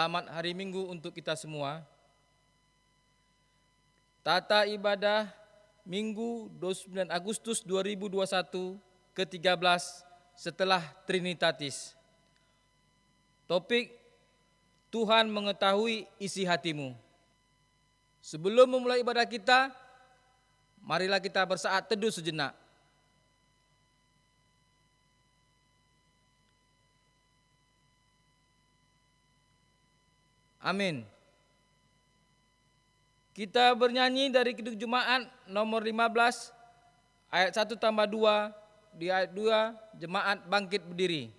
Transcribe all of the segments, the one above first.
Selamat hari Minggu untuk kita semua. Tata ibadah Minggu 29 Agustus 2021 ke-13 setelah Trinitatis. Topik Tuhan mengetahui isi hatimu. Sebelum memulai ibadah kita, marilah kita bersaat teduh sejenak. Amin. Kita bernyanyi dari Kidung Jemaat nomor 15 ayat 1 tambah 2, di ayat 2 Jemaat bangkit berdiri.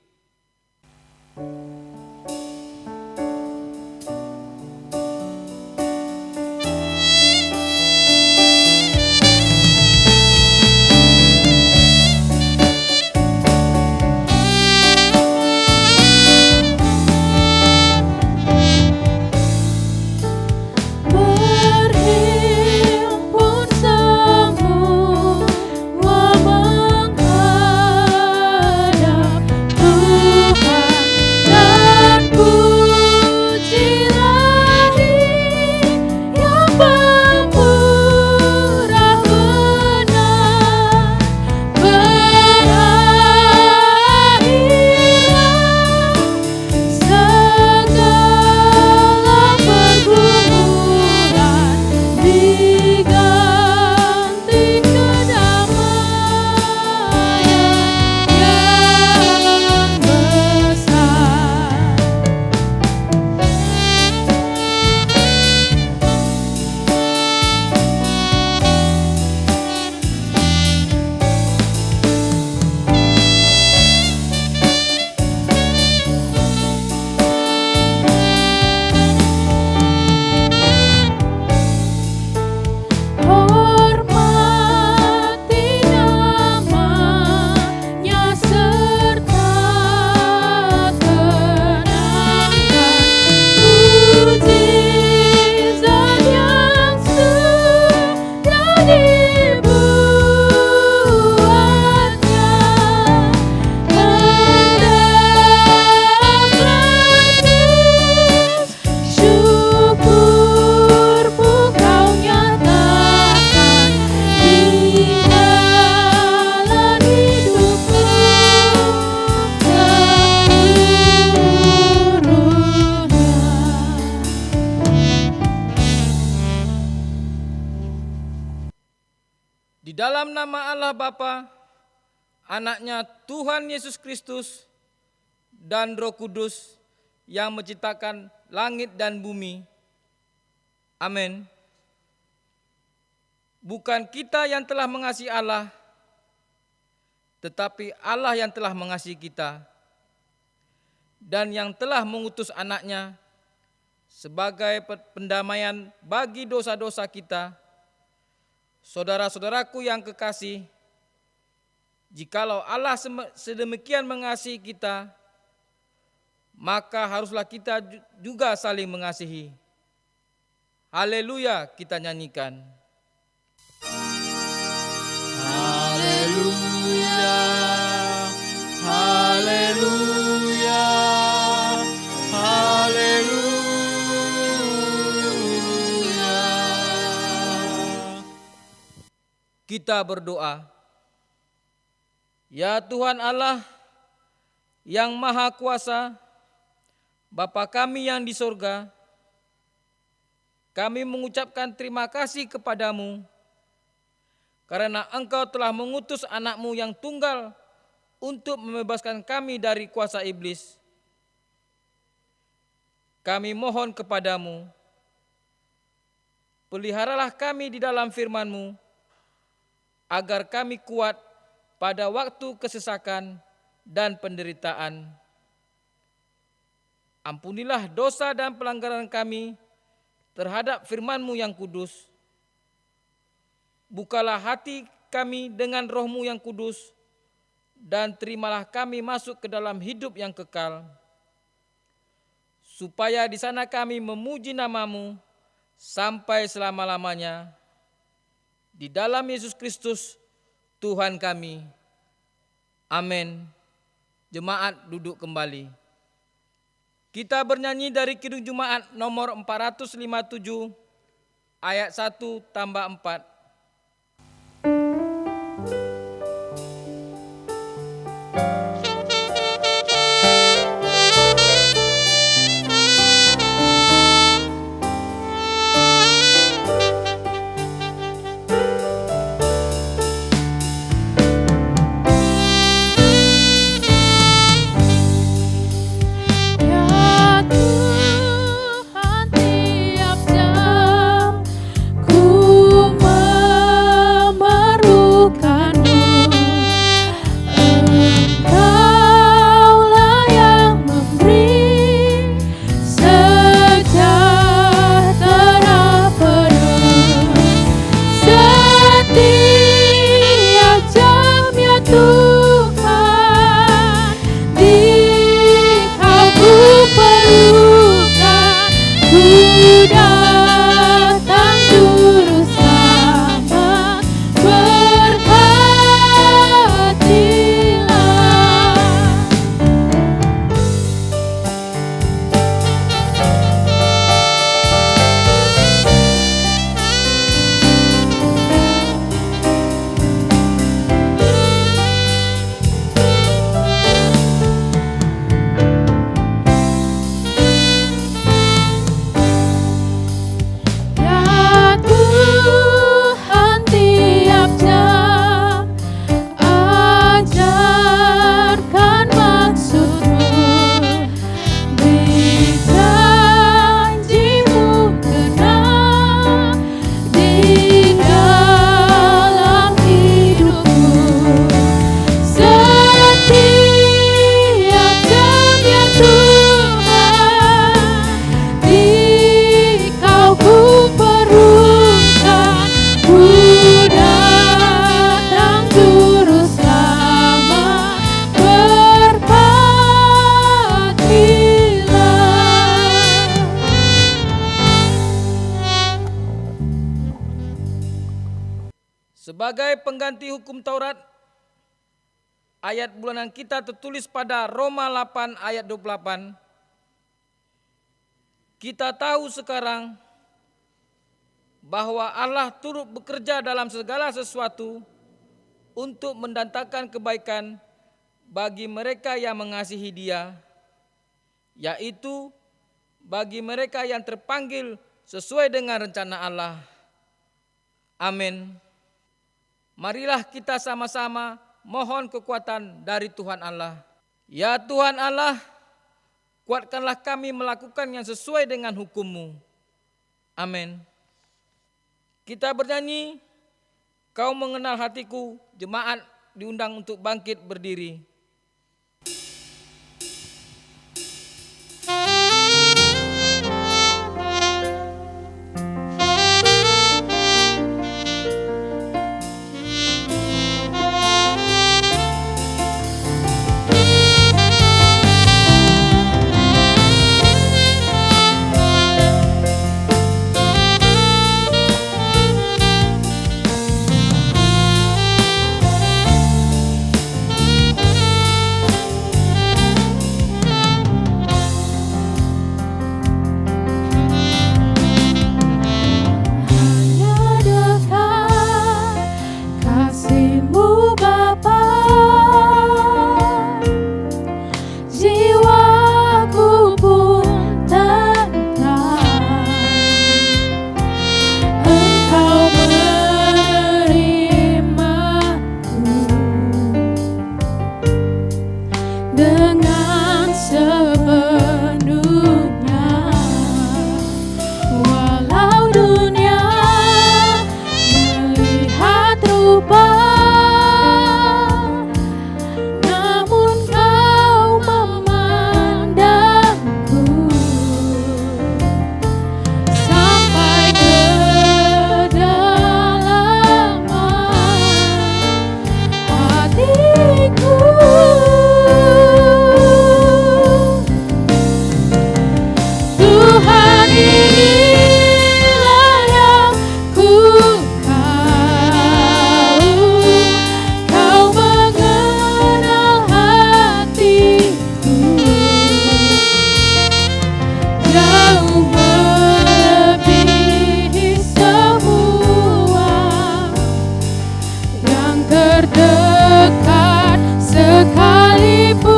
Di dalam nama Allah Bapa, Anaknya Tuhan Yesus Kristus, dan Roh Kudus yang menciptakan langit dan bumi. Amin. Bukan kita yang telah mengasihi Allah, tetapi Allah yang telah mengasihi kita, dan yang telah mengutus anaknya sebagai pendamaian bagi dosa-dosa kita. Saudara-saudaraku yang kekasih, jikalau Allah sedemikian mengasihi kita, maka haruslah kita juga saling mengasihi. Haleluya, kita nyanyikan. Haleluya, haleluya, haleluya. Kita berdoa. Ya Tuhan Allah yang Maha Kuasa, Bapa kami yang di sorga, kami mengucapkan terima kasih kepadamu karena Engkau telah mengutus anak-Mu yang tunggal untuk membebaskan kami dari kuasa iblis. Kami mohon kepadamu, peliharalah kami di dalam firman-Mu, agar kami kuat pada waktu kesesakan dan penderitaan. Ampunilah dosa dan pelanggaran kami terhadap firman-Mu yang kudus. Bukalah hati kami dengan Roh-Mu yang kudus, dan terimalah kami masuk ke dalam hidup yang kekal, supaya di sana kami memuji nama-Mu sampai selama-lamanya. Di dalam Yesus Kristus Tuhan kami. Amin. Jemaat duduk kembali. Kita bernyanyi dari Kidung Jumaat nomor 457 ayat 1 tambah 4. Ya Tuhan, tiap jam ku memerlukan-Mu. Engkaulah yang memberi sejahtera penuh. Setiap jam ya Tuhan, Dikau ku perlukan. Ku datang juru selamat, berkatilah. Ya Tuhan, tiap jam ajarkan maksud-Mu. Beri janji-Mu kenal di dalam hidupku. Setiap jam ya Tuhan, Dikau ku perlukan. Ku datang juru selamat, berkatilah. Sebagai pengganti hukum Taurat, ayat bulanan kita tertulis pada Roma 8 ayat 28. Kita tahu sekarang bahwa Allah turut bekerja dalam segala sesuatu untuk mendatangkan kebaikan bagi mereka yang mengasihi Dia, yaitu bagi mereka yang terpanggil sesuai dengan rencana Allah. Amin. Marilah kita sama-sama mohon kekuatan dari Tuhan Allah. Ya Tuhan Allah, kuatkanlah kami melakukan yang sesuai dengan hukum-Mu. Amin. Kita bernyanyi, Kau mengenal hatiku. Jemaat diundang untuk bangkit berdiri. terdekat sekalipun,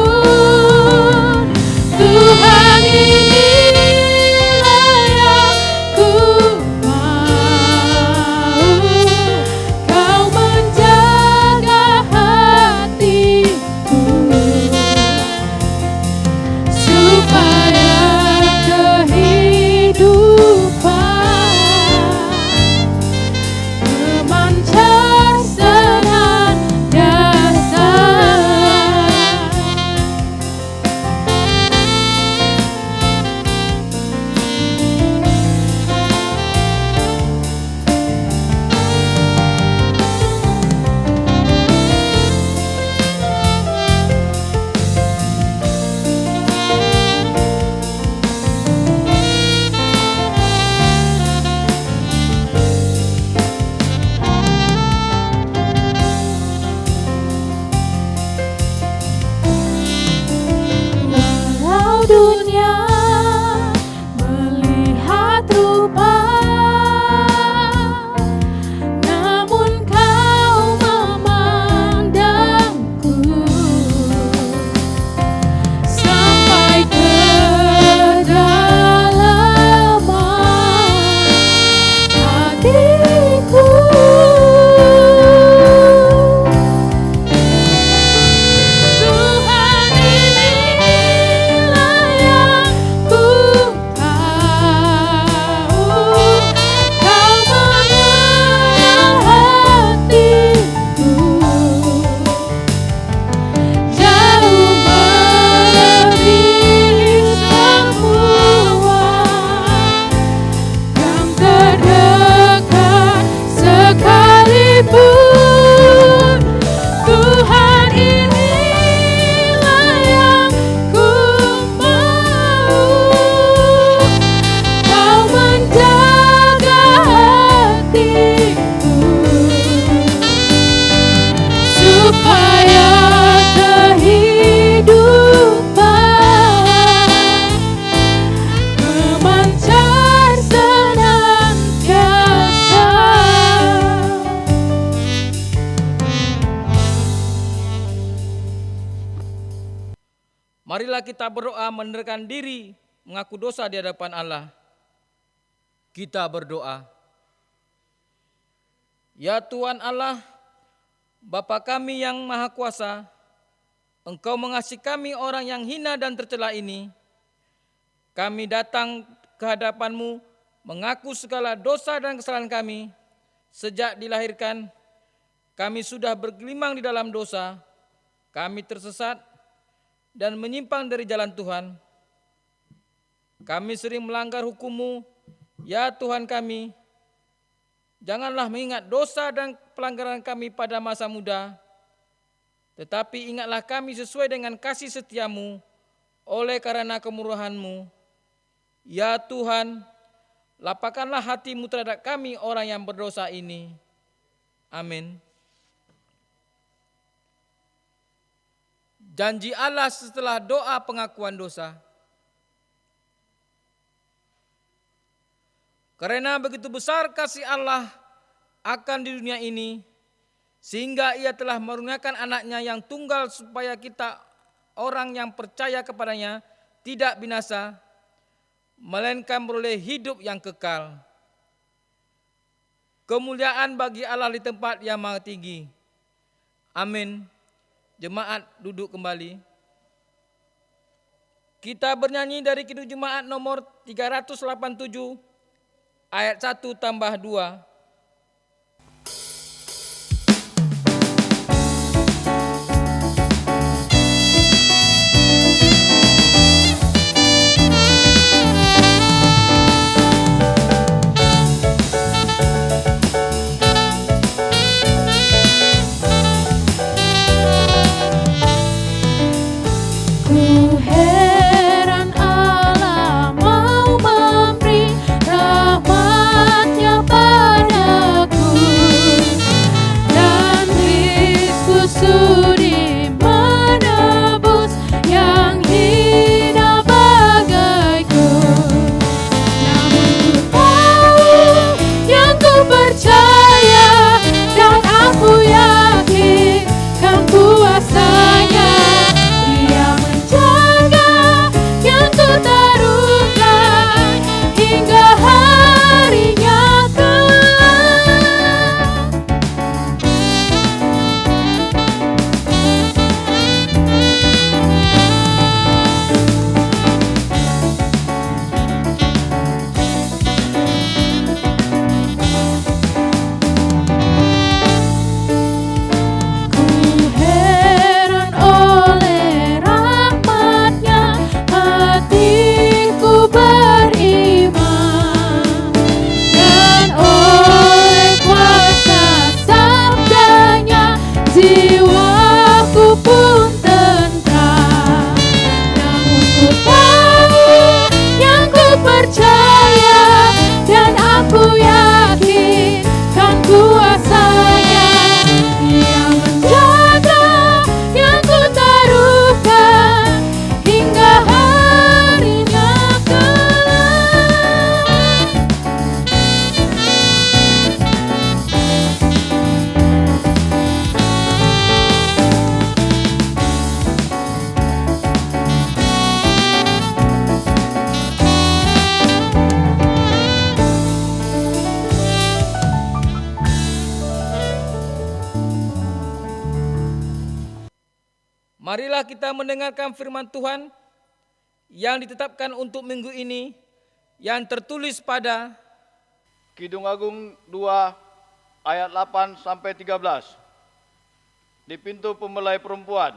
Tuhan inilah yang ku mau. Kau menjaga hatiku supaya kehidupan memancar senantiasa. Walau dunia melihat rupa, namun kau memandangku sampai ke kedalaman hatiku. Tuhan inilah yang ku tahu, Kau mengenal hatiku jauh melebihi semua. Yang terdekat sekalipun, Tuhan inilah yang ku mau. Kau menjaga hatiku supaya kehidupan memancar senantiasa. Marilah kita berdoa mendekatkan diri, mengaku dosa di hadapan Allah. Kita berdoa. Ya Tuhan Allah, Bapa kami yang Maha Kuasa, Engkau mengasihi kami orang yang hina dan tercela ini. Kami datang ke hadapan-Mu, mengaku segala dosa dan kesalahan kami. Sejak dilahirkan, kami sudah bergelimang di dalam dosa. Kami tersesat dan menyimpang dari jalan Tuhan. Kami sering melanggar hukum-Mu, ya Tuhan kami. Janganlah mengingat dosa dan pelanggaran kami pada masa muda, tetapi ingatlah kami sesuai dengan kasih setia-Mu oleh karena kemurahan-Mu. Ya Tuhan, lapangkanlah hati-Mu terhadap kami orang yang berdosa ini. Amin. Janji Allah setelah doa pengakuan dosa. Karena begitu besar kasih Allah akan di dunia ini, sehingga Ia telah menurunkan anaknya yang tunggal supaya kita orang yang percaya kepadanya tidak binasa, melainkan beroleh hidup yang kekal. Kemuliaan bagi Allah di tempat yang maha tinggi. Amin. Jemaat duduk kembali. Kita bernyanyi dari Kidung Jemaat nomor 387 ayat 1 tambah 2. Ku heran Allah mau memberi rahmat-Nya pada Marilah kita mendengarkan firman Tuhan yang ditetapkan untuk minggu ini, yang tertulis pada Kidung Agung 2 ayat 8 sampai 13. Di pintu pembelai perempuan,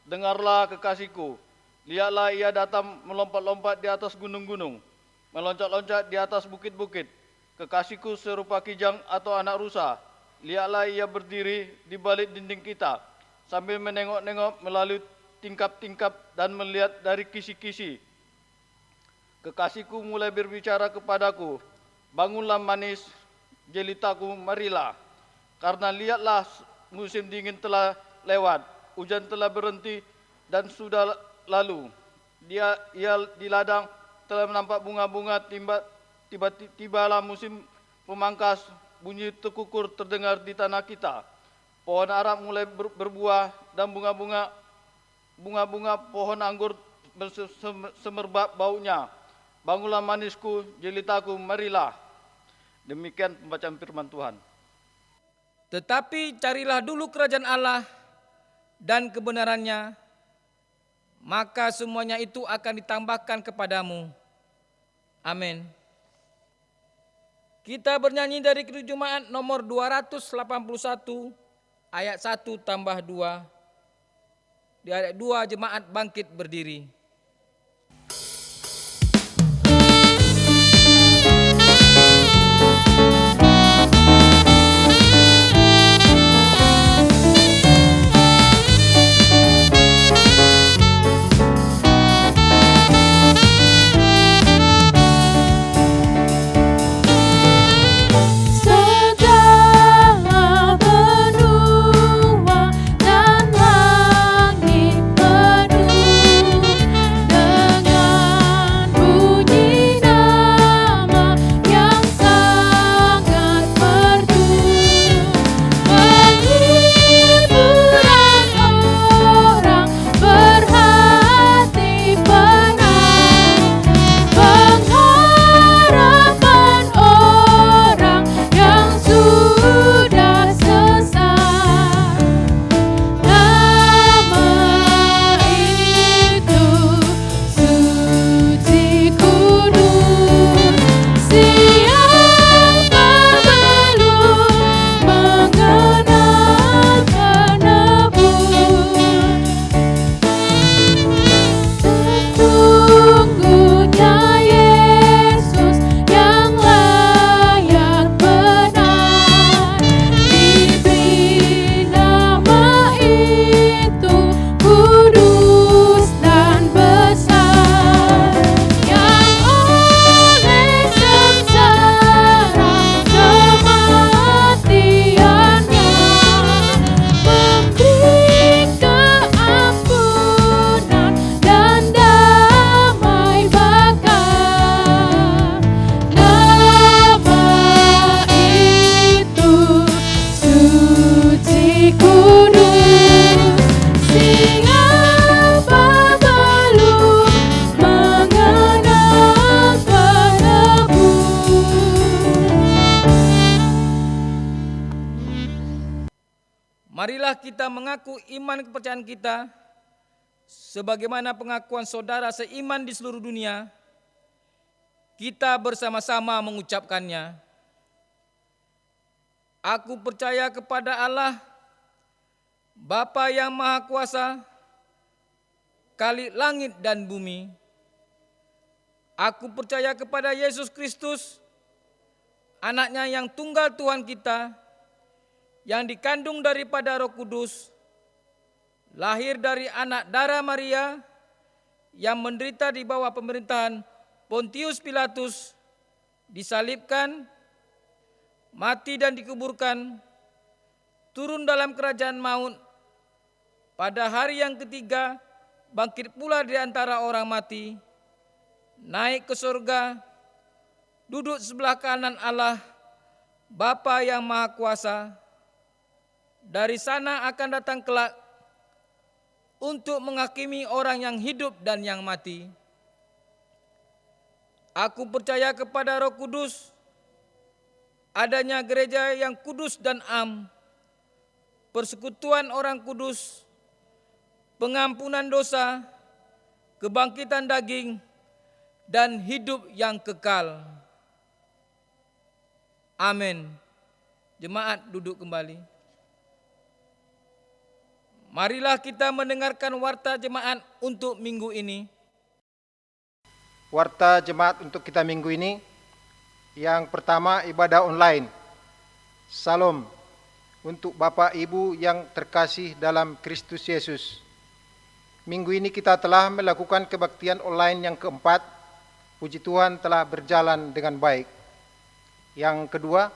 dengarlah kekasihku, lihatlah ia datang melompat-lompat di atas gunung-gunung, meloncat-loncat di atas bukit-bukit. Kekasihku serupa kijang atau anak rusa, lihatlah ia berdiri di balik dinding kita, sambil menengok-nengok melalui tingkap-tingkap dan melihat dari kisi-kisi. Kekasihku mulai berbicara kepadaku, bangunlah manis, jelitaku, marilah. Karena lihatlah musim dingin telah lewat, hujan telah berhenti dan sudah lalu. Ia di ladang telah menampak bunga-bunga, tibalah musim pemangkas, bunyi tekukur terdengar di tanah kita. Pohon ara mulai berbuah dan bunga-bunga pohon anggur semerbak baunya. Bangunlah manisku, jelitaku, marilah. Demikian pembacaan firman Tuhan. Tetapi carilah dulu kerajaan Allah dan kebenarannya, maka semuanya itu akan ditambahkan kepadamu. Amin. Kita bernyanyi dari Kidung Jemaat nomor 281 ayat 1 tambah 2. Di ayat 2 jemaat bangkit berdiri. Segala benua dan langit penuh dengan bunyi nama yang sangat merdu. Penghiburan orang berhati penang, pengharapan orang yang sudah sesat. Nama itu suci kudus. Siapa belum mengenal penebus? Sesungguhnya Yesus yang layak benar, diberi nama itu kudus dan besar, yang oleh sengsara kematiannya memberi keampunan dan damai bakar. Nama itu suci kudus. Siapa belum mengenal penebus? Marilah kita mengaku iman kepercayaan kita sebagaimana pengakuan saudara seiman di seluruh dunia. Kita bersama-sama mengucapkannya. Aku percaya kepada Allah, Bapa yang Maha Kuasa, Khalik langit dan bumi. Aku percaya kepada Yesus Kristus, Anaknya yang tunggal Tuhan kita, yang dikandung daripada Roh Kudus, lahir dari anak darah Maria, yang menderita di bawah pemerintahan Pontius Pilatus, disalibkan, mati dan dikuburkan, turun dalam kerajaan maut, pada hari yang ketiga bangkit pula di antara orang mati, naik ke surga, duduk sebelah kanan Allah, Bapa yang Maha Kuasa. Dari sana akan datang kelak untuk menghakimi orang yang hidup dan yang mati. Aku percaya kepada Roh Kudus, adanya gereja yang kudus dan am, persekutuan orang kudus, pengampunan dosa, kebangkitan daging, dan hidup yang kekal. Amin. Jemaat duduk kembali. Marilah kita mendengarkan warta jemaat untuk minggu ini. Warta jemaat untuk kita minggu ini, yang pertama ibadah online. Salam untuk Bapak Ibu yang terkasih dalam Kristus Yesus. Minggu ini kita telah melakukan kebaktian online yang keempat. Puji Tuhan telah berjalan dengan baik. Yang kedua,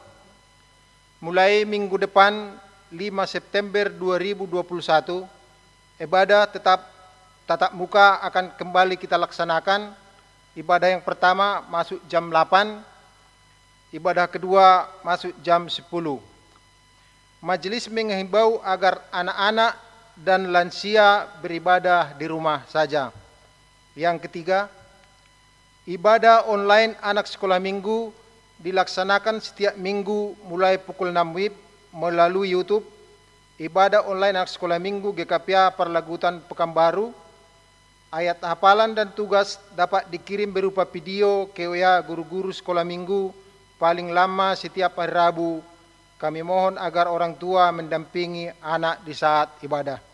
mulai minggu depan 5 September 2021, ibadah tatap muka akan kembali kita laksanakan. Ibadah yang pertama masuk jam 8, ibadah kedua masuk jam 10. Majelis menghimbau agar anak-anak dan lansia beribadah di rumah saja. Yang ketiga, ibadah online anak sekolah minggu dilaksanakan setiap minggu mulai pukul 6 WIB melalui YouTube. Ibadah online anak sekolah minggu GKPA Perlagutan Pekanbaru. Ayat hafalan dan tugas dapat dikirim berupa video ke WA guru-guru sekolah minggu paling lama setiap hari Rabu. Kami mohon agar orang tua mendampingi anak di saat ibadah.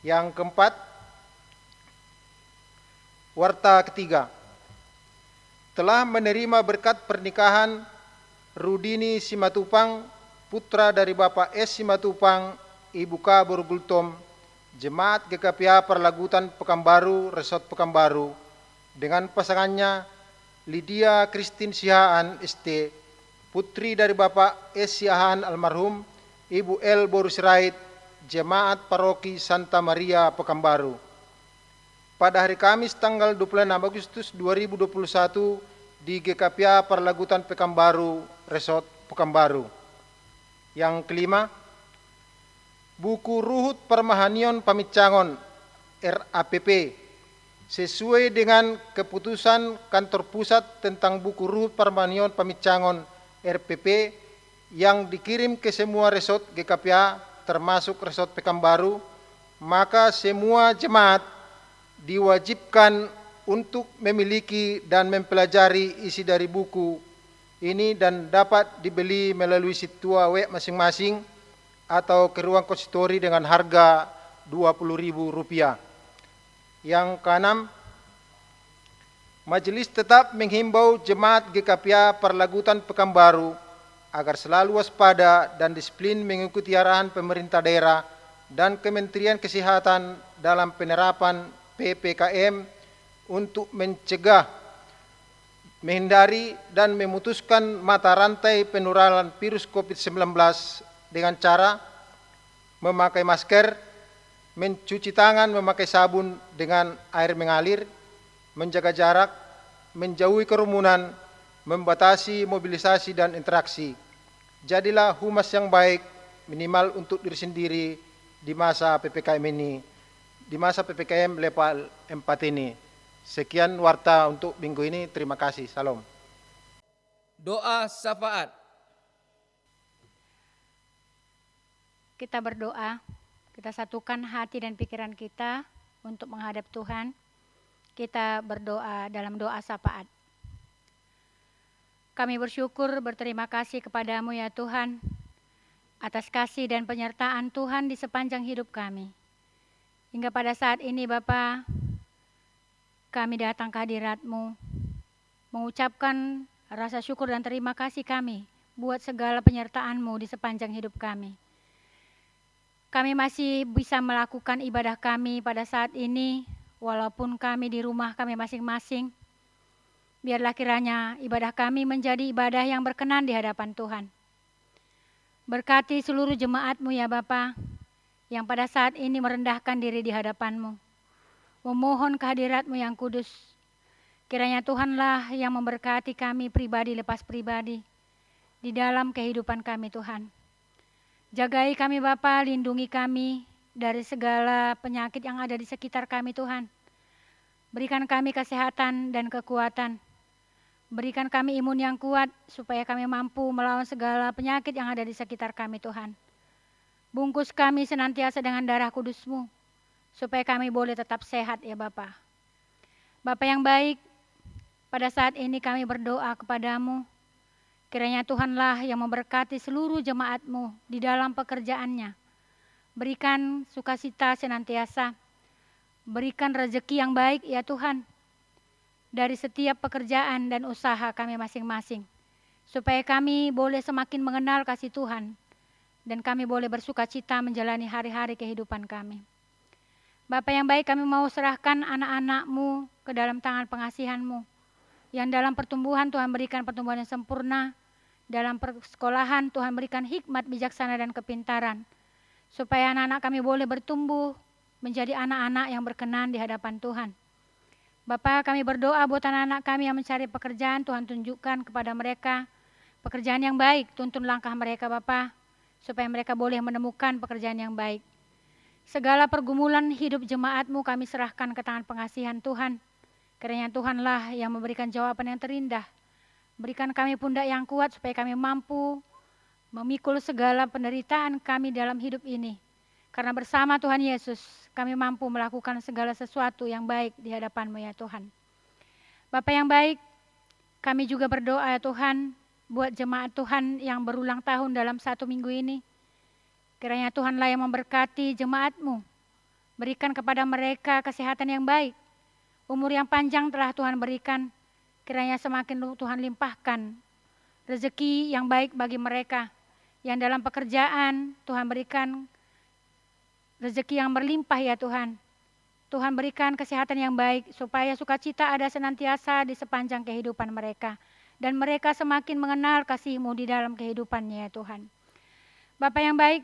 Yang keempat, warta ketiga. Telah menerima berkat pernikahan Rudini Simatupang, putra dari Bapak S. Simatupang, Ibu K. Borgultom, Jemaat GKPA Perlagutan Pekanbaru, Resort Pekanbaru, dengan pasangannya Lydia Christine Sihaan ST, putri dari Bapak S. Sihaan almarhum, Ibu L. Borusrait, Jemaat Paroki Santa Maria Pekanbaru. Pada hari Kamis tanggal 26 Agustus 2021 di GKPA Perlagutan Pekanbaru, Resort Pekanbaru. Yang kelima, buku Ruhut Permahanion Pamicangon RAPP sesuai dengan keputusan Kantor Pusat tentang buku Ruhut Permahanion Pamicangon RPP yang dikirim ke semua resort GKPA termasuk resort Pekanbaru, maka semua jemaat diwajibkan untuk memiliki dan mempelajari isi dari buku ini dan dapat dibeli melalui situa web masing-masing atau ke ruang konsistori dengan harga Rp20.000. Yang keenam, majelis tetap menghimbau jemaat GKPA Perlagutan Pekanbaru agar selalu waspada dan disiplin mengikuti arahan pemerintah daerah dan Kementerian Kesehatan dalam penerapan PPKM untuk mencegah, menghindari dan memutuskan mata rantai penularan virus COVID-19 dengan cara memakai masker, mencuci tangan memakai sabun dengan air mengalir, menjaga jarak, menjauhi kerumunan, membatasi mobilisasi dan interaksi. Jadilah humas yang baik minimal untuk diri sendiri di masa PPKM ini, di masa PPKM level 4 ini. Sekian warta untuk minggu ini. Terima kasih. Salam. Doa syafaat. Kita berdoa, kita satukan hati dan pikiran kita untuk menghadap Tuhan. Kita berdoa dalam doa syafaat. Kami bersyukur, berterima kasih kepadamu ya Tuhan, atas kasih dan penyertaan Tuhan di sepanjang hidup kami. Hingga pada saat ini Bapa, kami datang ke hadirat-Mu, mengucapkan rasa syukur dan terima kasih kami buat segala penyertaan-Mu di sepanjang hidup kami. Kami masih bisa melakukan ibadah kami pada saat ini, walaupun kami di rumah kami masing-masing. Biarlah kiranya ibadah kami menjadi ibadah yang berkenan di hadapan Tuhan. Berkati seluruh jemaat-Mu ya Bapa, yang pada saat ini merendahkan diri di hadapan-Mu, memohon kehadirat-Mu yang kudus. Kiranya Tuhanlah yang memberkati kami pribadi lepas pribadi di dalam kehidupan kami Tuhan. Jagai kami Bapa, lindungi kami dari segala penyakit yang ada di sekitar kami Tuhan. Berikan kami kesehatan dan kekuatan. Berikan kami imun yang kuat supaya kami mampu melawan segala penyakit yang ada di sekitar kami Tuhan. Bungkus kami senantiasa dengan darah kudus-Mu. supaya kami boleh tetap sehat ya Bapa. Bapa yang baik, pada saat ini kami berdoa kepadamu, kiranya Tuhanlah yang memberkati seluruh jemaat-Mu di dalam pekerjaannya. Berikan sukacita senantiasa, berikan rezeki yang baik ya Tuhan, dari setiap pekerjaan dan usaha kami masing-masing, supaya kami boleh semakin mengenal kasih Tuhan, dan kami boleh bersukacita menjalani hari-hari kehidupan kami. Bapa yang baik, kami mau serahkan anak-anak-Mu ke dalam tangan pengasihan-Mu, yang dalam pertumbuhan Tuhan berikan pertumbuhan yang sempurna, dalam persekolahan Tuhan berikan hikmat, bijaksana, dan kepintaran, supaya anak-anak kami boleh bertumbuh menjadi anak-anak yang berkenan di hadapan Tuhan. Bapa, kami berdoa buat anak-anak kami yang mencari pekerjaan, Tuhan tunjukkan kepada mereka pekerjaan yang baik, tuntun langkah mereka Bapa, supaya mereka boleh menemukan pekerjaan yang baik. Segala pergumulan hidup jemaat-Mu kami serahkan ke tangan pengasihan Tuhan. Kiranya Tuhanlah yang memberikan jawaban yang terindah. Berikan kami pundak yang kuat supaya kami mampu memikul segala penderitaan kami dalam hidup ini. Karena bersama Tuhan Yesus kami mampu melakukan segala sesuatu yang baik di hadapan-Mu ya Tuhan. Bapa yang baik, kami juga berdoa ya Tuhan buat jemaat Tuhan yang berulang tahun dalam 1 minggu ini. Kiranya Tuhanlah yang memberkati jemaat-Mu. Berikan kepada mereka kesehatan yang baik. Umur yang panjang telah Tuhan berikan. Kiranya semakin Tuhan limpahkan rezeki yang baik bagi mereka. Yang dalam pekerjaan Tuhan berikan rezeki yang berlimpah ya Tuhan. Tuhan berikan kesehatan yang baik supaya sukacita ada senantiasa di sepanjang kehidupan mereka. Dan mereka semakin mengenal kasih-Mu di dalam kehidupannya ya Tuhan. Bapa yang baik,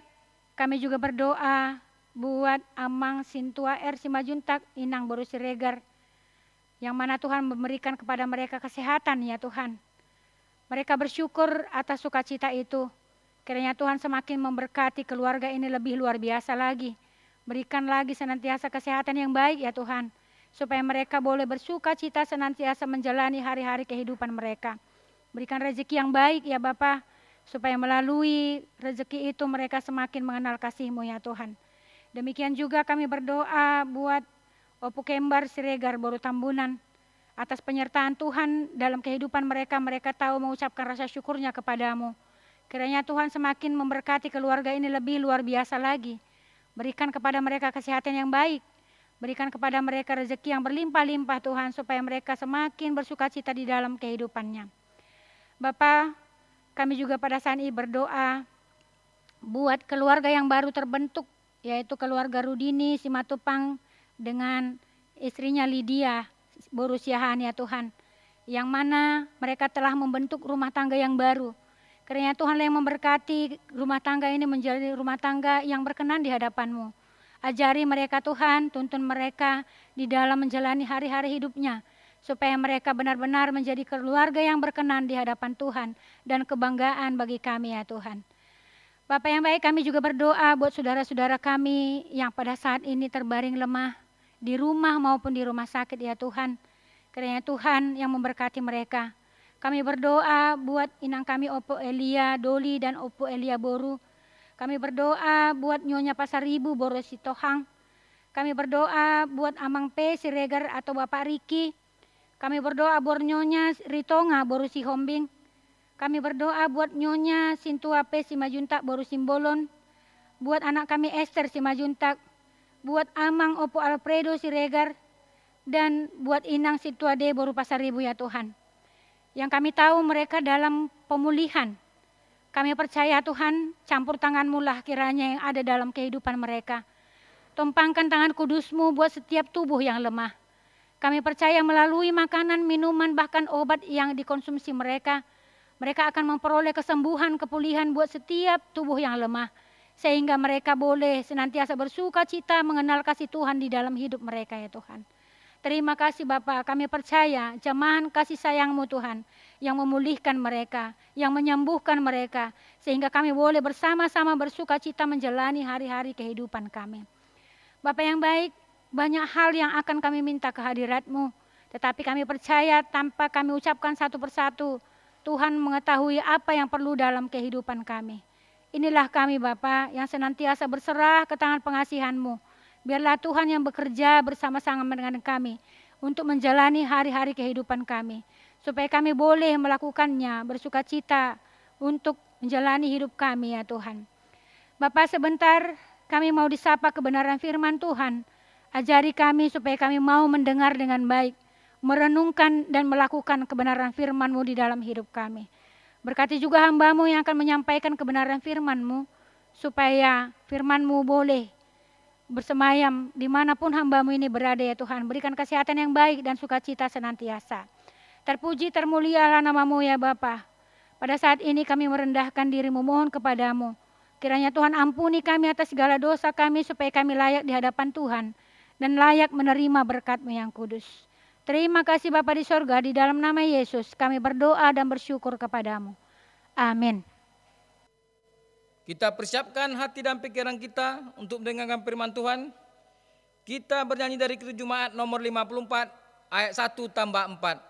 kami juga berdoa buat Amang Sintua R. Simajuntak, Inang Boru Siregar, yang mana Tuhan memberikan kepada mereka kesehatan ya Tuhan. Mereka bersyukur atas sukacita itu. Kiranya Tuhan semakin memberkati keluarga ini lebih luar biasa lagi. Berikan lagi senantiasa kesehatan yang baik ya Tuhan, supaya mereka boleh bersukacita senantiasa menjalani hari-hari kehidupan mereka. Berikan rezeki yang baik ya Bapa, supaya melalui rezeki itu mereka semakin mengenal kasih-Mu ya Tuhan. Demikian juga kami berdoa buat Opu Kembar Siregar Boru Tambunan, atas penyertaan Tuhan dalam kehidupan mereka. Mereka tahu mengucapkan rasa syukurnya kepadamu. Kiranya Tuhan semakin memberkati keluarga ini lebih luar biasa lagi. Berikan kepada mereka kesehatan yang baik. Berikan kepada mereka rezeki yang berlimpah-limpah Tuhan, supaya mereka semakin bersukacita di dalam kehidupannya. Bapa, kami juga pada saat ini berdoa buat keluarga yang baru terbentuk, yaitu keluarga Rudini Simatupang dengan istrinya Lydia Boru Siahaan ya Tuhan, yang mana mereka telah membentuk rumah tangga yang baru. Kiranya Tuhan yang memberkati rumah tangga ini menjadi rumah tangga yang berkenan di hadapan-Mu. Ajari mereka Tuhan, tuntun mereka di dalam menjalani hari-hari hidupnya, supaya mereka benar-benar menjadi keluarga yang berkenan di hadapan Tuhan dan kebanggaan bagi kami ya Tuhan. Bapak yang baik, kami juga berdoa buat saudara-saudara kami yang pada saat ini terbaring lemah di rumah maupun di rumah sakit ya Tuhan. Kiranya Tuhan yang memberkati mereka. Kami berdoa buat inang kami Opo Elia Doli dan Opo Elia Boru. Kami berdoa buat Nyonya Pasaribu Boru Sitohang. Kami berdoa buat Amang P Siregar atau Bapak Riki. Kami berdoa buat Nyonya Ritonga Boru Sihombing. Kami berdoa buat Nyonya Sintua P Simajuntak Boru Simbolon. Buat anak kami Esther Simajuntak. Buat Amang Opo Alfredo Siregar. Dan buat Inang Situa D Boru Pasaribu ya Tuhan. Yang kami tahu mereka dalam pemulihan. Kami percaya Tuhan, campur tangan-Mu lah kiranya yang ada dalam kehidupan mereka. Tumpangkan tangan kudus-Mu buat setiap tubuh yang lemah. Kami percaya melalui makanan, minuman, bahkan obat yang dikonsumsi mereka, mereka akan memperoleh kesembuhan, kepulihan buat setiap tubuh yang lemah. Sehingga mereka boleh senantiasa bersuka cita mengenal kasih Tuhan di dalam hidup mereka ya Tuhan. Terima kasih Bapa, kami percaya jamahan kasih sayang-Mu Tuhan yang memulihkan mereka, yang menyembuhkan mereka, sehingga kami boleh bersama-sama bersuka cita menjalani hari-hari kehidupan kami. Bapa yang baik, banyak hal yang akan kami minta kehadirat-Mu, tetapi kami percaya tanpa kami ucapkan satu persatu, Tuhan mengetahui apa yang perlu dalam kehidupan kami. Inilah kami Bapa yang senantiasa berserah ke tangan pengasihan-Mu. Biarlah Tuhan yang bekerja bersama-sama dengan kami untuk menjalani hari-hari kehidupan kami. Supaya kami boleh melakukannya bersukacita untuk menjalani hidup kami ya Tuhan. Bapak, sebentar kami mau disapa kebenaran firman Tuhan. Ajari kami supaya kami mau mendengar dengan baik, merenungkan dan melakukan kebenaran firman-Mu di dalam hidup kami. Berkati juga hamba-Mu yang akan menyampaikan kebenaran firman-Mu, supaya firman-Mu boleh bersemayam dimanapun hamba-Mu ini berada ya Tuhan. Berikan kesehatan yang baik dan sukacita senantiasa. Terpuji termulialah nama-Mu ya Bapa. Pada saat ini kami merendahkan diri memohon kepadamu. Kiranya Tuhan ampuni kami atas segala dosa kami supaya kami layak di hadapan Tuhan dan layak menerima berkat-Mu yang kudus. Terima kasih Bapa di sorga, di dalam nama Yesus kami berdoa dan bersyukur kepadamu. Amin. Kita persiapkan hati dan pikiran kita untuk mendengarkan firman Tuhan. Kita bernyanyi dari Kitab Jumaat nomor 54 ayat 1 tambah 4.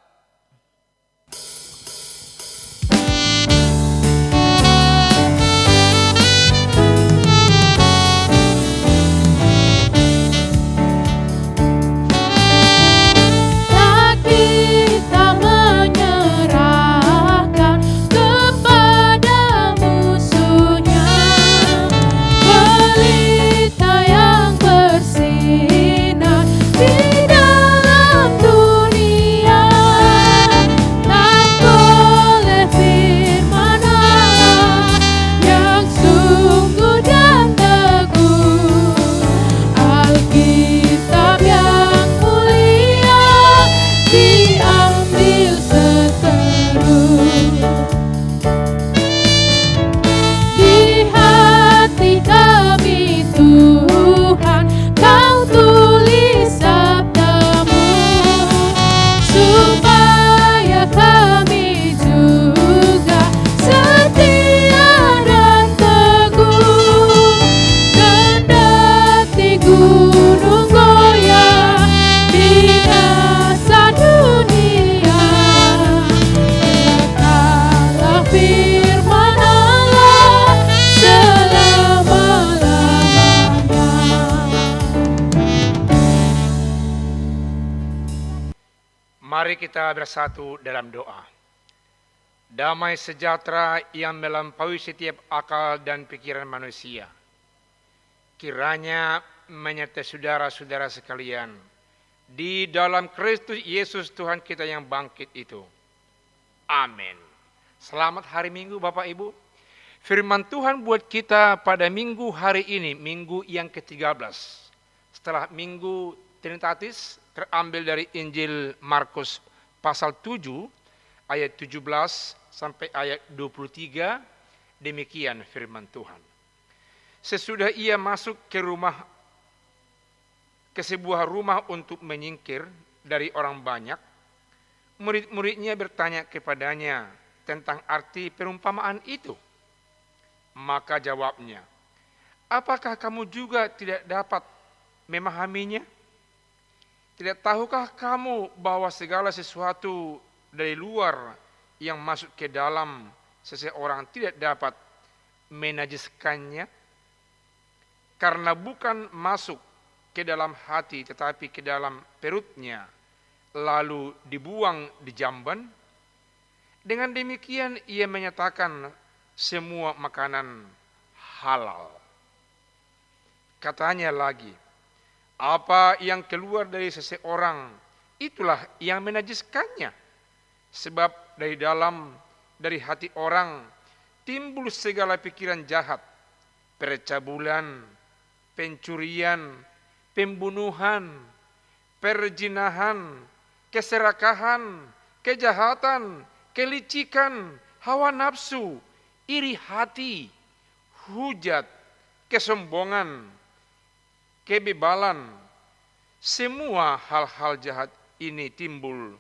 Mari kita bersatu dalam doa. Damai sejahtera yang melampaui setiap akal dan pikiran manusia, kiranya menyertai saudara-saudara sekalian di dalam Kristus Yesus Tuhan kita yang bangkit itu. Amin. Selamat hari Minggu Bapak Ibu. Firman Tuhan buat kita pada minggu hari ini, minggu yang ke-13. Setelah minggu Trinitatis, terambil dari Injil Markus pasal 7 ayat 17 sampai ayat 23, demikian firman Tuhan. Sesudah ia masuk ke sebuah rumah untuk menyingkir dari orang banyak, murid-muridnya bertanya kepadanya tentang arti perumpamaan itu. Maka jawabnya, apakah kamu juga tidak dapat memahaminya? Tidak tahukah kamu bahwa segala sesuatu dari luar yang masuk ke dalam seseorang tidak dapat menajiskannya? Karena bukan masuk ke dalam hati tetapi ke dalam perutnya, lalu dibuang di jamban. Dengan demikian ia menyatakan semua makanan halal. Katanya lagi, apa yang keluar dari seseorang, itulah yang menajiskannya. Sebab dari hati orang timbul segala pikiran jahat, percabulan, pencurian, pembunuhan, perzinahan, keserakahan, kejahatan, kelicikan, hawa nafsu, iri hati, hujat, kesombongan, kebebalan. Semua hal-hal jahat ini timbul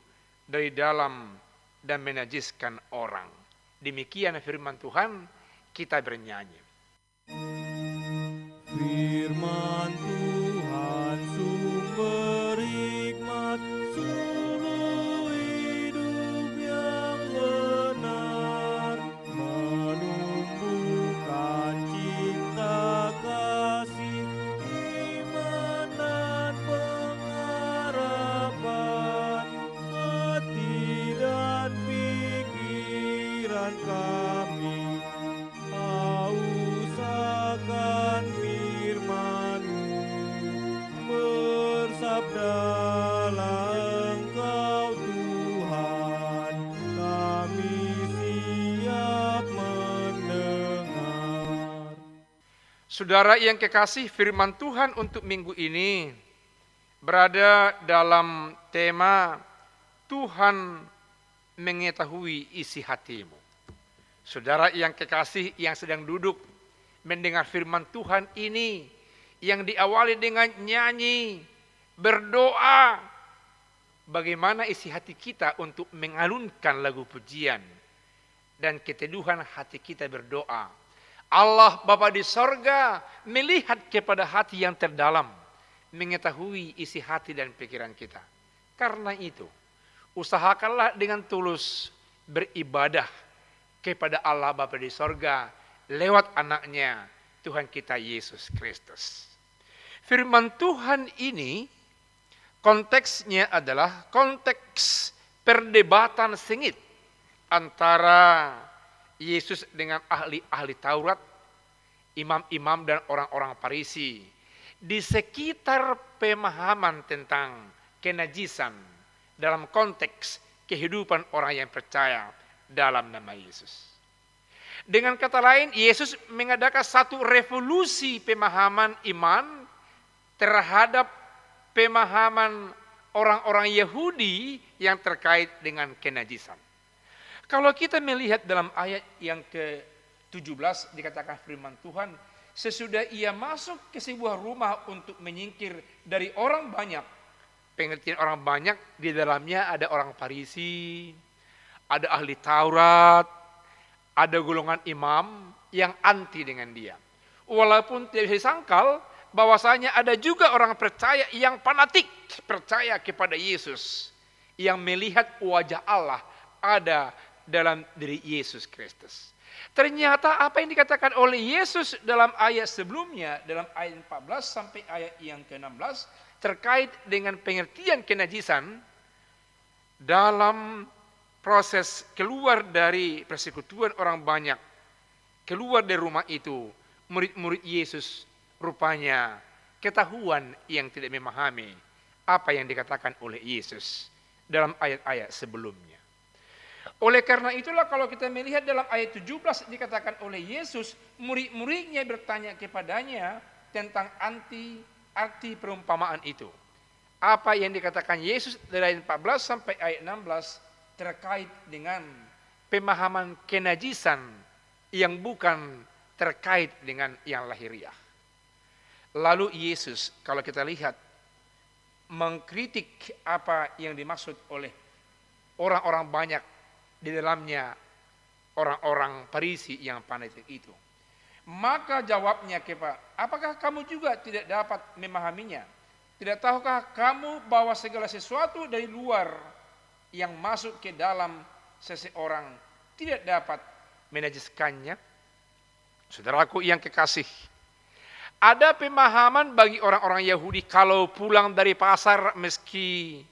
dari dalam dan menajiskan orang. Demikian firman Tuhan, kita bernyanyi. Firman Tuhan sumber hikmat, suluh hidup yang benar, menumbuhkan cinta kasih, iman Bersabdalah Engkau Tuhan, kami siap mendengar. Saudara yang kekasih, firman Tuhan untuk minggu ini berada dalam tema Tuhan mengetahui isi hatimu. Saudara yang kekasih yang sedang duduk mendengar firman Tuhan ini yang diawali dengan nyanyi, berdoa, bagaimana isi hati kita untuk mengalunkan lagu pujian dan keteduhan hati kita berdoa. Allah Bapa di sorga melihat kepada hati yang terdalam, mengetahui isi hati dan pikiran kita. Karena itu, usahakanlah dengan tulus beribadah kepada Allah Bapa di sorga lewat anaknya Tuhan kita Yesus Kristus. Firman Tuhan ini konteksnya adalah konteks perdebatan sengit antara Yesus dengan ahli-ahli Taurat, imam-imam dan orang-orang Farisi di sekitar pemahaman tentang kenajisan dalam konteks kehidupan orang yang percaya dalam nama Yesus. Dengan kata lain, Yesus mengadakan satu revolusi pemahaman iman terhadap pemahaman orang-orang Yahudi yang terkait dengan kenajisan. Kalau kita melihat dalam ayat yang ke-17 dikatakan firman Tuhan, sesudah ia masuk ke sebuah rumah untuk menyingkir dari orang banyak. Pengertian orang banyak di dalamnya ada orang Farisi, ada ahli Taurat, ada golongan imam yang anti dengan dia. Walaupun tidak bisa disangkal bahwasanya ada juga orang percaya yang fanatik percaya kepada Yesus, yang melihat wajah Allah ada dalam diri Yesus Kristus. Ternyata apa yang dikatakan oleh Yesus dalam ayat sebelumnya, dalam ayat 14 sampai ayat yang ke-16 terkait dengan pengertian kenajisan dalam proses keluar dari persekutuan orang banyak, keluar dari rumah itu, murid-murid Yesus rupanya ketahuan yang tidak memahami apa yang dikatakan oleh Yesus dalam ayat-ayat sebelumnya. Oleh karena itulah kalau kita melihat dalam ayat 17 dikatakan oleh Yesus, murid-muridnya bertanya kepadanya tentang arti perumpamaan itu. Apa yang dikatakan Yesus dari ayat 14 sampai ayat 16 terkait dengan pemahaman kenajisan yang bukan terkait dengan yang lahiriah. Lalu Yesus kalau kita lihat mengkritik apa yang dimaksud oleh orang-orang banyak, di dalamnya orang-orang Farisi yang fanatik itu. Maka jawabnya apakah kamu juga tidak dapat memahaminya? Tidak tahukah kamu bahwa segala sesuatu dari luar yang masuk ke dalam seseorang tidak dapat menajiskannya? Saudaraku yang kekasih, ada pemahaman bagi orang-orang Yahudi kalau pulang dari pasar meski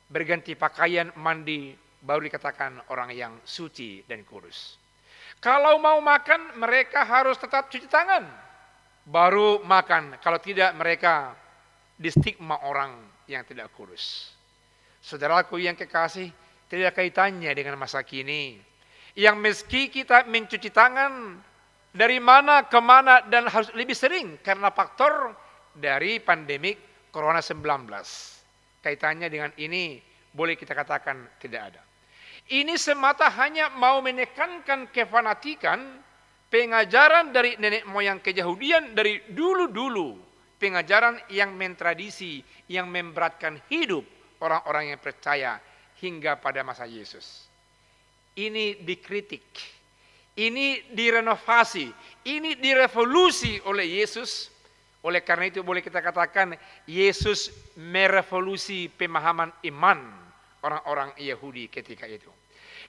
berganti pakaian, mandi, baru dikatakan orang yang suci dan kudus. Kalau mau makan, mereka harus tetap cuci tangan, baru makan. Kalau tidak, mereka distigma orang yang tidak kudus. Saudaraku yang kekasih, tidak kaitannya dengan masa kini, yang meski kita mencuci tangan dari mana ke mana dan harus lebih sering karena faktor dari pandemik Corona-19. Kaitannya dengan ini boleh kita katakan tidak ada. Ini semata hanya mau menekankan kefanatikan pengajaran dari nenek moyang keyahudian dari dulu-dulu. Pengajaran yang mentradisi, yang memberatkan hidup orang-orang yang percaya hingga pada masa Yesus. Ini dikritik, ini direnovasi, ini direvolusi oleh Yesus. Oleh karena itu boleh kita katakan Yesus merevolusi pemahaman iman orang-orang Yahudi ketika itu.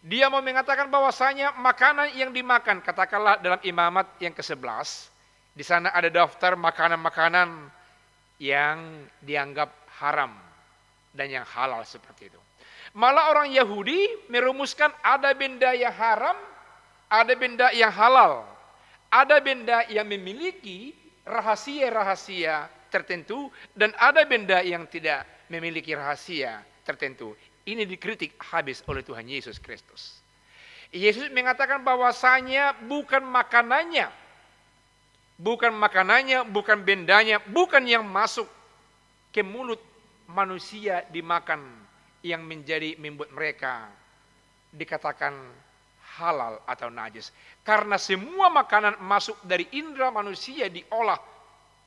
Dia mau mengatakan bahwasanya makanan yang dimakan, katakanlah dalam Imamat yang ke-11, di sana ada daftar makanan-makanan yang dianggap haram dan yang halal seperti itu. Malah orang Yahudi merumuskan ada benda yang haram, ada benda yang halal, ada benda yang memiliki rahasia-rahasia tertentu dan ada benda yang tidak memiliki rahasia tertentu. Ini dikritik habis oleh Tuhan Yesus Kristus. Yesus mengatakan bahwasanya bukan makanannya, bukan bendanya, bukan yang masuk ke mulut manusia dimakan yang membuat mereka dikatakan halal atau najis. Karena semua makanan masuk dari indera manusia diolah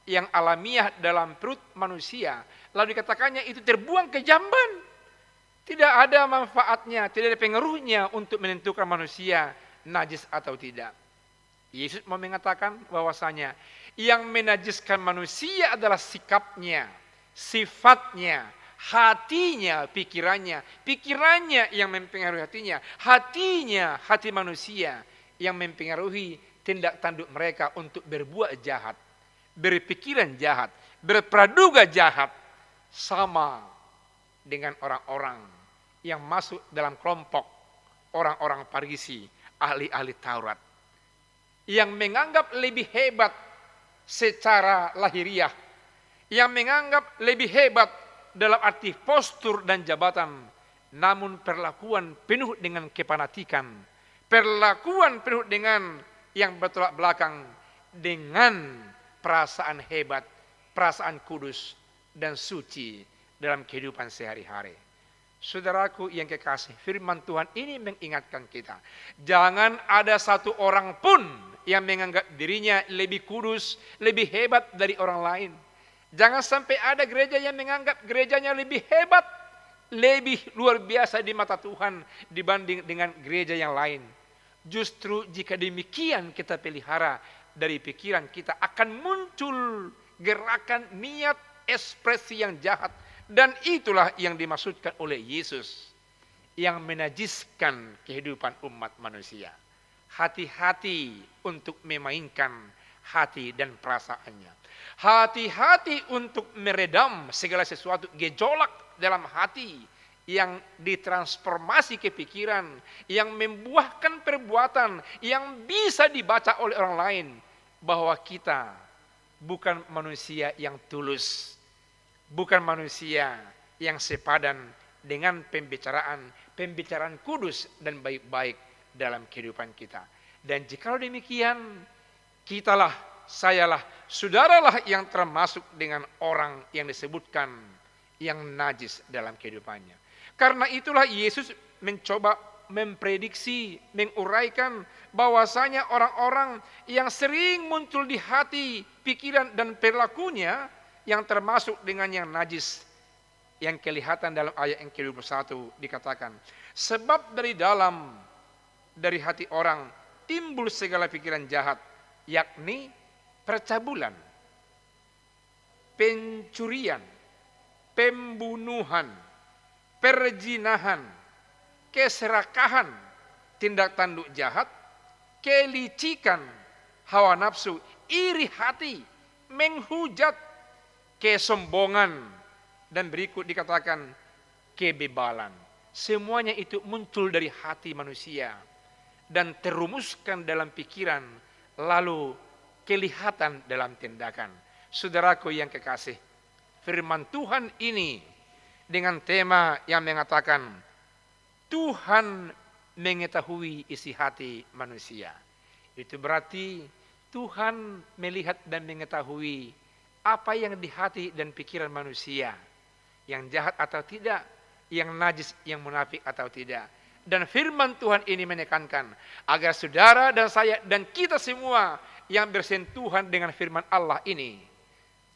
yang alamiah dalam perut manusia. Lalu dikatakannya itu terbuang ke jamban. Tidak ada manfaatnya, tidak ada pengaruhnya untuk menentukan manusia najis atau tidak. Yesus mau mengatakan bahwasanya yang menajiskan manusia adalah sikapnya, sifatnya, hatinya, pikirannya. Pikirannya yang mempengaruhi hatinya. Hatinya, hati manusia yang mempengaruhi tindak tanduk mereka untuk berbuat jahat, berpikiran jahat, berpraduga jahat, sama dengan orang-orang yang masuk dalam kelompok orang-orang Farisi, ahli-ahli Taurat, yang menganggap lebih hebat secara lahiriah, yang menganggap lebih hebat dalam arti postur dan jabatan, namun perlakuan penuh dengan kepanatikan, perlakuan penuh dengan yang bertolak belakang dengan perasaan hebat, perasaan kudus dan suci dalam kehidupan sehari-hari. Saudaraku yang kekasih, firman Tuhan ini mengingatkan kita, jangan ada satu orang pun yang menganggap dirinya lebih kudus, lebih hebat dari orang lain. Jangan sampai ada gereja yang menganggap gerejanya lebih hebat, lebih luar biasa di mata Tuhan dibanding dengan gereja yang lain. Justru jika demikian kita pelihara dari pikiran kita, akan muncul gerakan, niat, ekspresi yang jahat. Dan itulah yang dimaksudkan oleh Yesus yang menajiskan kehidupan umat manusia. Hati-hati untuk memainkan hati dan perasaannya. Hati-hati untuk meredam segala sesuatu gejolak dalam hati yang ditransformasi ke pikiran, yang membuahkan perbuatan yang bisa dibaca oleh orang lain bahwa kita bukan manusia yang tulus, bukan manusia yang sepadan dengan pembicaraan kudus dan baik-baik dalam kehidupan kita. Dan jikalau demikian, kitalah, sayalah, saudaralah yang termasuk dengan orang yang disebutkan yang najis dalam kehidupannya. Karena itulah Yesus mencoba memprediksi, menguraikan bahwasanya orang-orang yang sering muncul di hati, pikiran dan perilakunya yang termasuk dengan yang najis, yang kelihatan dalam ayat yang ke-21 dikatakan, sebab dari hati orang timbul segala pikiran jahat, yakni percabulan, pencurian, pembunuhan, perzinahan, keserakahan, tindak tanduk jahat, kelicikan, hawa nafsu, iri hati, menghujat, kesombongan, dan berikut dikatakan kebebalan. Semuanya itu muncul dari hati manusia dan terumuskan dalam pikiran, lalu kelihatan dalam tindakan. Saudaraku yang kekasih, firman Tuhan ini dengan tema yang mengatakan Tuhan mengetahui isi hati manusia. Itu berarti Tuhan melihat dan mengetahui apa yang di hati dan pikiran manusia, yang jahat atau tidak, yang najis, yang munafik atau tidak. Dan firman Tuhan ini menekankan agar saudara dan saya dan kita semua yang bersentuhan dengan firman Allah ini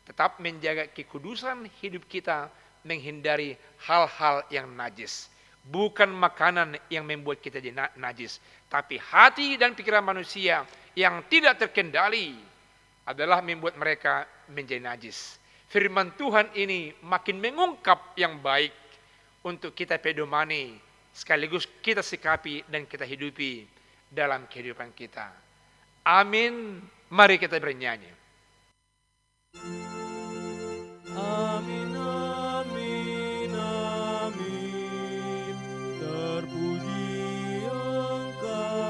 tetap menjaga kekudusan hidup kita, menghindari hal-hal yang najis. Bukan makanan yang membuat kita najis, tapi hati dan pikiran manusia yang tidak terkendali adalah membuat mereka menjadi najis. Firman Tuhan ini makin mengungkap yang baik untuk kita pedomani, sekaligus kita sikapi dan kita hidupi dalam kehidupan kita. Amin. Mari kita bernyanyi. Amin, amin, amin. Terpuji Engkau,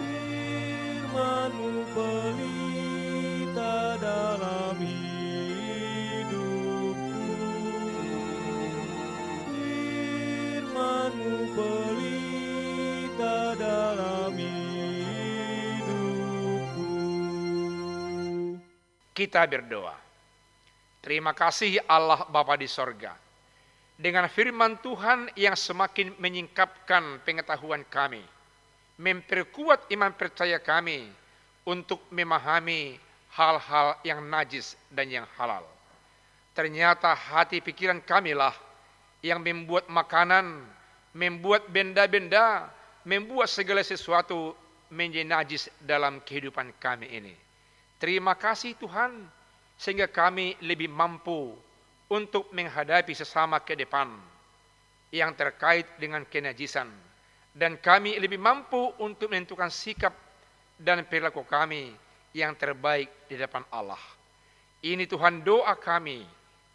firman-Mu pelita dalam Kita berdoa. Terima kasih Allah Bapa di sorga. Dengan firman Tuhan yang semakin menyingkapkan pengetahuan kami, memperkuat iman percaya kami untuk memahami hal-hal yang najis dan yang halal. Ternyata hati pikiran kamilah yang membuat makanan, membuat benda-benda, membuat segala sesuatu menjadi najis dalam kehidupan kami ini. Terima kasih Tuhan, sehingga kami lebih mampu untuk menghadapi sesama ke depan yang terkait dengan kenajisan. Dan kami lebih mampu untuk menentukan sikap dan perilaku kami yang terbaik di depan Allah. Ini Tuhan doa kami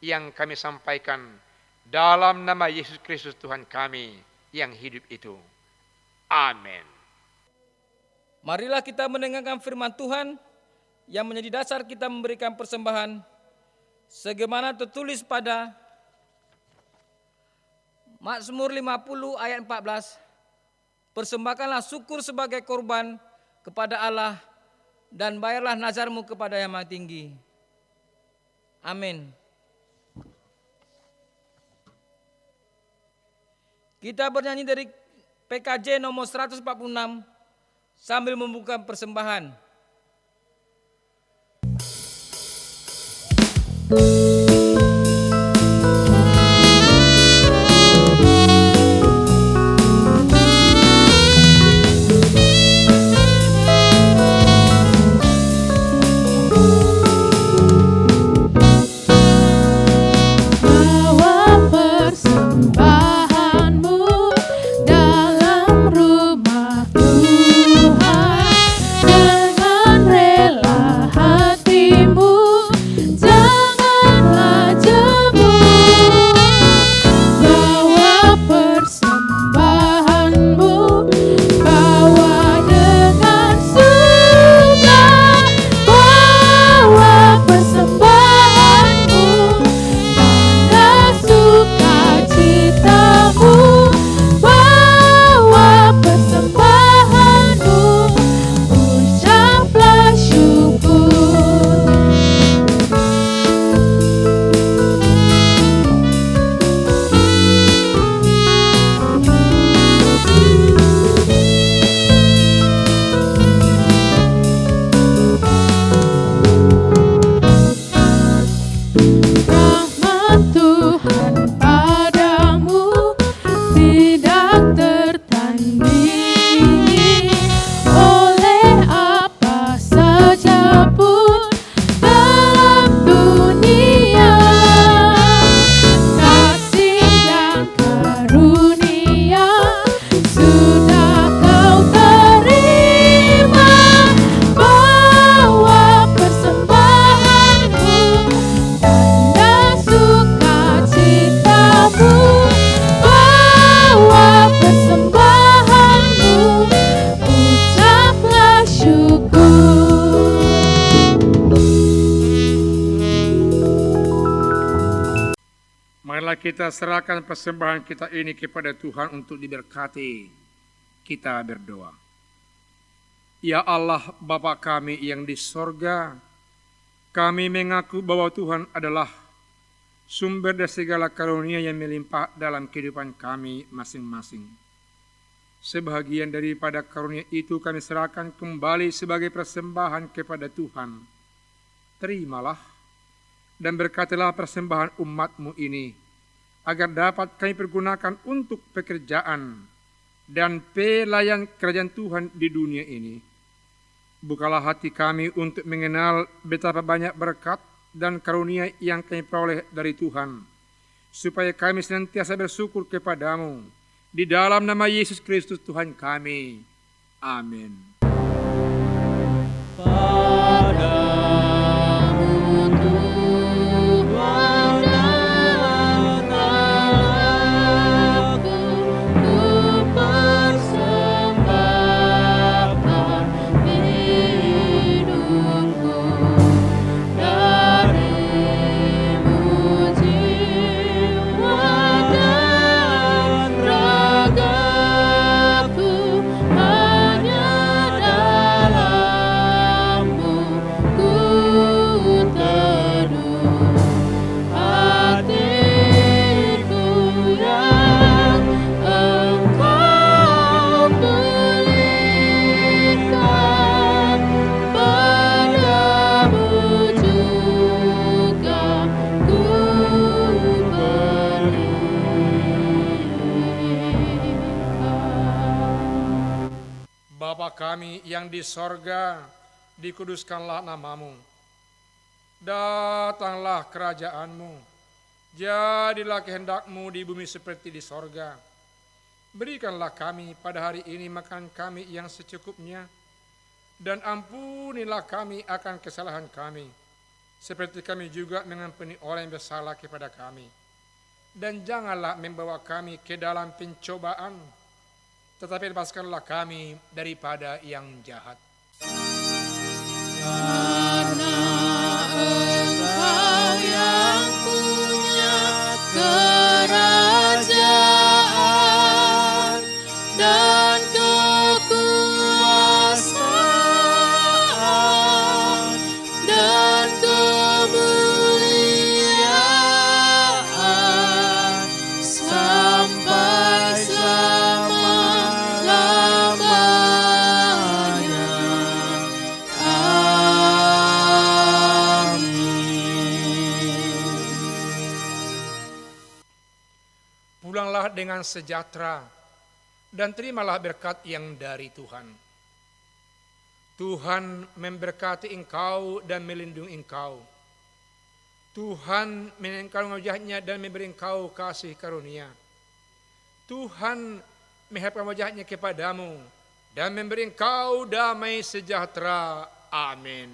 yang kami sampaikan dalam nama Yesus Kristus Tuhan kami yang hidup itu. Amin. Marilah kita mendengarkan firman Tuhan yang menjadi dasar kita memberikan persembahan sebagaimana tertulis pada Mazmur 50 ayat 14. Persembahkanlah syukur sebagai korban kepada Allah dan bayarlah nazarmu kepada Yang Maha Tinggi. Amin. Kita bernyanyi dari PKJ nomor 146 sambil membuka persembahan. Bawa persembahanmu dalam rumah Tuhan dengan rela hatimu, janganlah jemu. Bawa persembahanmu, bawa dengan suka, bawa persembahanmu, tanda sukacitamu, bawa persembahanmu, ucaplah syukur. Rahmat Tuhan padamu tidak tertandingi oleh apa saja pun dalam dunia. Kasih dan karunia sudah kau terima. Bawa persembahanmu, tanda sukacitamu, bawa persembahanmu, ucaplah syukur. Marilah kita serahkan persembahan kita ini kepada Tuhan untuk diberkati. Kita berdoa. Ya Allah Bapa kami yang di sorga, kami mengaku bahwa Tuhan adalah sumber dari segala karunia yang melimpah dalam kehidupan kami masing-masing. Sebahagian daripada karunia itu kami serahkan kembali sebagai persembahan kepada Tuhan. Terimalah dan berkatilah persembahan umat-Mu ini, agar dapat kami pergunakan untuk pekerjaan dan pelayan kerajaan Tuhan di dunia ini. Bukalah hati kami untuk mengenal betapa banyak berkat dan karunia yang kami peroleh dari Tuhan, supaya kami senantiasa bersyukur kepadamu. Di dalam nama Yesus Kristus Tuhan kami. Amin. Padamu Tuhan aku persembahkan hidupku, darimu jiwa dan ragaku hanya kami yang di sorga, dikuduskanlah namamu. Datanglah kerajaanmu, jadilah kehendakmu di bumi seperti di sorga. Berikanlah kami pada hari ini makan kami yang secukupnya, dan ampunilah kami akan kesalahan kami, seperti kami juga mengampuni orang yang bersalah kepada kami. Dan janganlah membawa kami ke dalam pencobaan, tetapi lepaskanlah kami daripada yang jahat. Karena Engkau yang punya kerajaan dan kekuasaan dan kemuliaan sampai selama-lamanya. Pulanglah dengan sejahtera dan terimalah berkat yang dari Tuhan. Tuhan memberkati engkau dan melindungi engkau. Tuhan meninggalkan wajahnya dan memberi engkau kasih karunia. Tuhan menghadapkan wajahnya kepadamu dan memberi engkau damai sejahtera. Amin.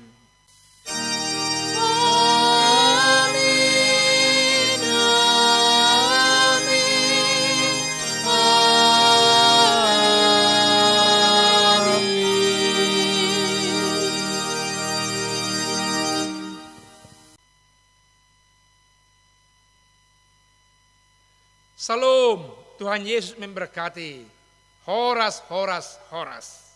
Amin, amin, amin. Salam, Tuhan Yesus memberkati. Horas, horas, horas.